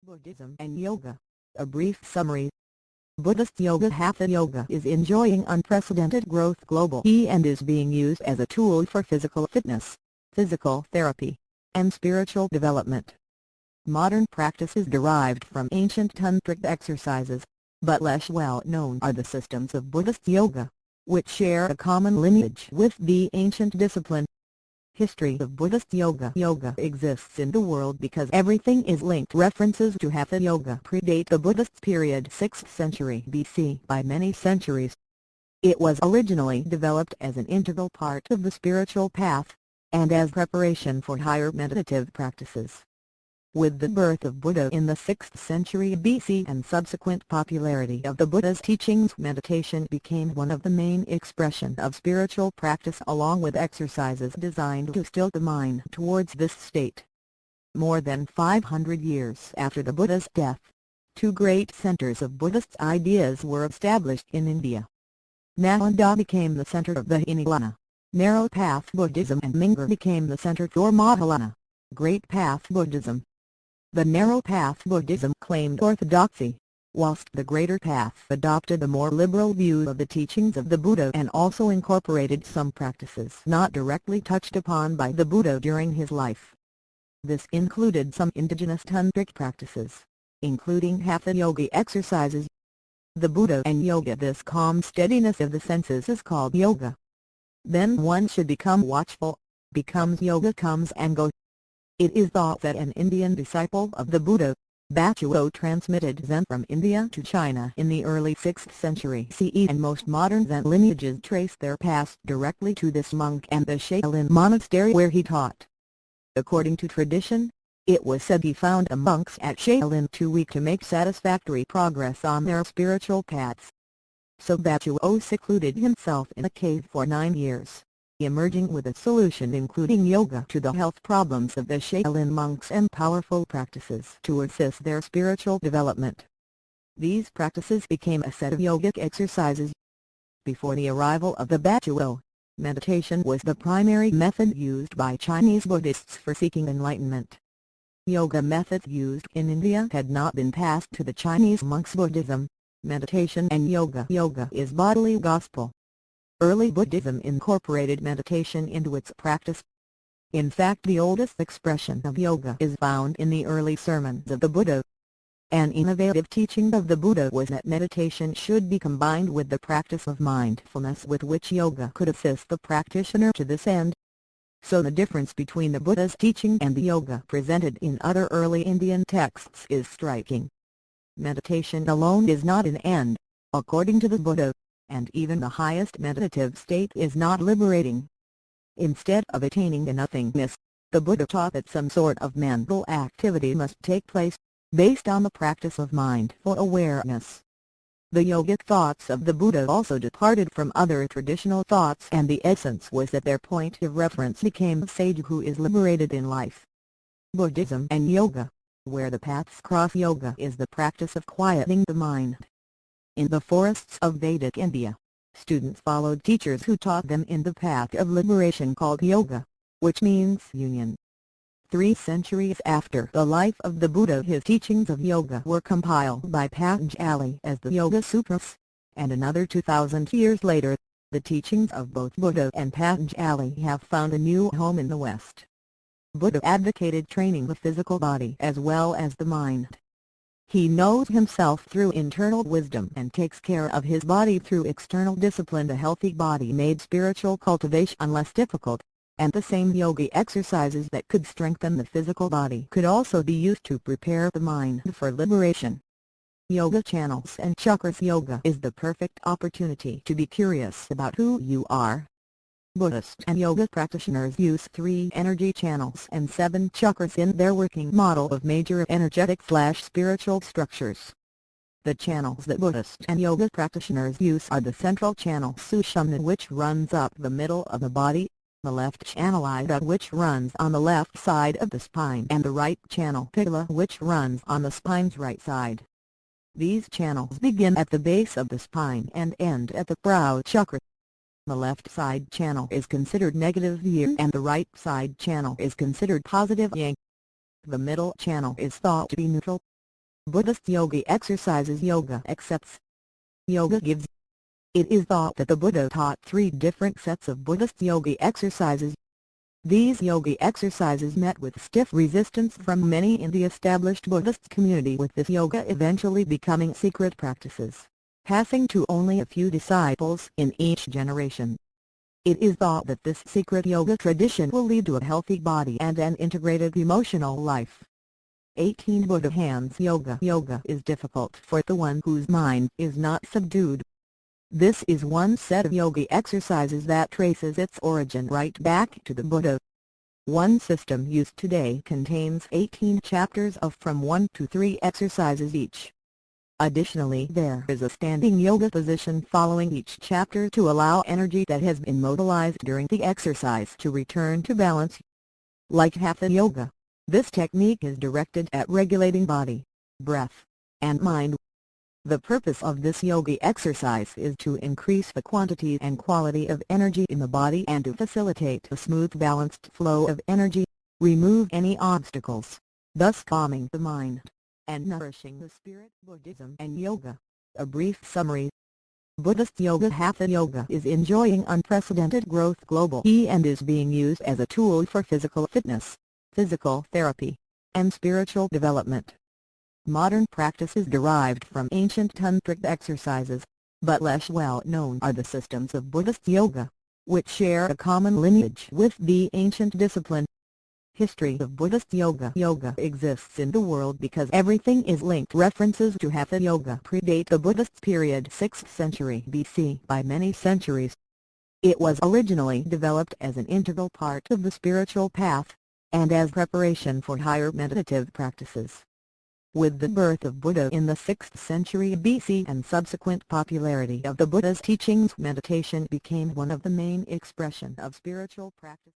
Buddhism and Yoga. A brief summary. Buddhist Yoga Hatha Yoga is enjoying unprecedented growth globally and is being used as a tool for physical fitness, physical therapy, and spiritual development. Modern practice is derived from ancient Tantric exercises, but less well known are the systems of Buddhist Yoga, which share a common lineage with the ancient discipline. History of Buddhist Yoga. Yoga exists in the world because everything is linked. References to Hatha Yoga predate the Buddhist period 6th century BC by many centuries. It was originally developed as an integral part of the spiritual path, and as preparation for higher meditative practices. With the birth of Buddha in the 6th century BC and subsequent popularity of the Buddha's teachings, meditation became one of the main expressions of spiritual practice, along with exercises designed to still the mind towards this state. More than 500 years after the Buddha's death, two great centers of Buddhist ideas were established in India. Nalanda became the center of the Hinayana, narrow path Buddhism, and Mingar became the center for Mahayana, great path Buddhism. The narrow path Buddhism claimed orthodoxy, whilst the greater path adopted a more liberal view of the teachings of the Buddha and also incorporated some practices not directly touched upon by the Buddha during his life. This included some indigenous tantric practices, including Hatha Yoga exercises. The Buddha and yoga. This calm steadiness of the senses is called yoga. Then one should become watchful, becomes yoga comes and goes. It is thought that an Indian disciple of the Buddha, Bhashuo, transmitted Zen from India to China in the early 6th century CE, and most modern Zen lineages trace their past directly to this monk and the Shaolin monastery where he taught. According to tradition, it was said he found the monks at Shaolin too weak to make satisfactory progress on their spiritual paths. So Bhashuo secluded himself in a cave for 9 years, emerging with a solution including yoga to the health problems of the Shaolin monks and powerful practices to assist their spiritual development. These practices became a set of yogic exercises. Before the arrival of the Bhashuo, meditation was the primary method used by Chinese Buddhists for seeking enlightenment. Yoga methods used in India had not been passed to the Chinese monks. Buddhism, meditation and yoga. Yoga is bodily gospel. Early Buddhism incorporated meditation into its practice. In fact, the oldest expression of yoga is found in the early sermons of the Buddha. An innovative teaching of the Buddha was that meditation should be combined with the practice of mindfulness, with which yoga could assist the practitioner to this end. So the difference between the Buddha's teaching and the yoga presented in other early Indian texts is striking. Meditation alone is not an end, according to the Buddha, and even the highest meditative state is not liberating. Instead of attaining to nothingness, the Buddha taught that some sort of mental activity must take place, based on the practice of mindful awareness. The yogic thoughts of the Buddha also departed from other traditional thoughts, and the essence was that their point of reference became a sage who is liberated in life. Buddhism and Yoga, where the paths cross. Yoga is the practice of quieting the mind. In the forests of Vedic India, students followed teachers who taught them in the path of liberation called yoga, which means union. 3 centuries after the life of the Buddha, his teachings of yoga were compiled by Patanjali as the Yoga Sutras, and another 2,000 years later, the teachings of both Buddha and Patanjali have found a new home in the West. Buddha advocated training the physical body as well as the mind. He knows himself through internal wisdom and takes care of his body through external discipline. A healthy body made spiritual cultivation less difficult, and the same yoga exercises that could strengthen the physical body could also be used to prepare the mind for liberation. Yoga channels and chakras. Yoga is the perfect opportunity to be curious about who you are. Buddhist and yoga practitioners use 3 energy channels and 7 chakras in their working model of major energetic/spiritual structures. The channels that Buddhist and yoga practitioners use are the central channel Sushumna, which runs up the middle of the body, the left channel Ida, which runs on the left side of the spine, and the right channel Pingala, which runs on the spine's right side. These channels begin at the base of the spine and end at the brow chakra. The left side channel is considered negative yin and the right side channel is considered positive yang. The middle channel is thought to be neutral. Buddhist yogi exercises. Yoga accepts. Yoga gives. It is thought that the Buddha taught 3 different sets of Buddhist yogi exercises. These yogi exercises met with stiff resistance from many in the established Buddhist community, with this yoga eventually becoming secret practices, passing to only a few disciples in each generation. It is thought that this secret yoga tradition will lead to a healthy body and an integrated emotional life. 18 Buddha Hands Yoga. Yoga is difficult for the one whose mind is not subdued. This is one set of yogi exercises that traces its origin right back to the Buddha. One system used today contains 18 chapters of from 1 to 3 exercises each. Additionally, there is a standing yoga position following each chapter to allow energy that has been mobilized during the exercise to return to balance. Like Hatha Yoga, this technique is directed at regulating body, breath, and mind. The purpose of this yogi exercise is to increase the quantity and quality of energy in the body and to facilitate a smooth, balanced flow of energy, remove any obstacles, thus calming the mind and nourishing the spirit. Buddhism and Yoga. A brief summary. Buddhist Yoga. Hatha Yoga is enjoying unprecedented growth globally and is being used as a tool for physical fitness, physical therapy, and spiritual development. Modern practice is derived from ancient Tantric exercises, but less well known are the systems of Buddhist Yoga, which share a common lineage with the ancient discipline. History of Buddhist Yoga. Yoga exists in the world because everything is linked. References to Hatha Yoga predate the Buddhist period 6th century BC by many centuries. It was originally developed as an integral part of the spiritual path, and as preparation for higher meditative practices. With the birth of Buddha in the 6th century BC and subsequent popularity of the Buddha's teachings, meditation became one of the main expressions of spiritual practice.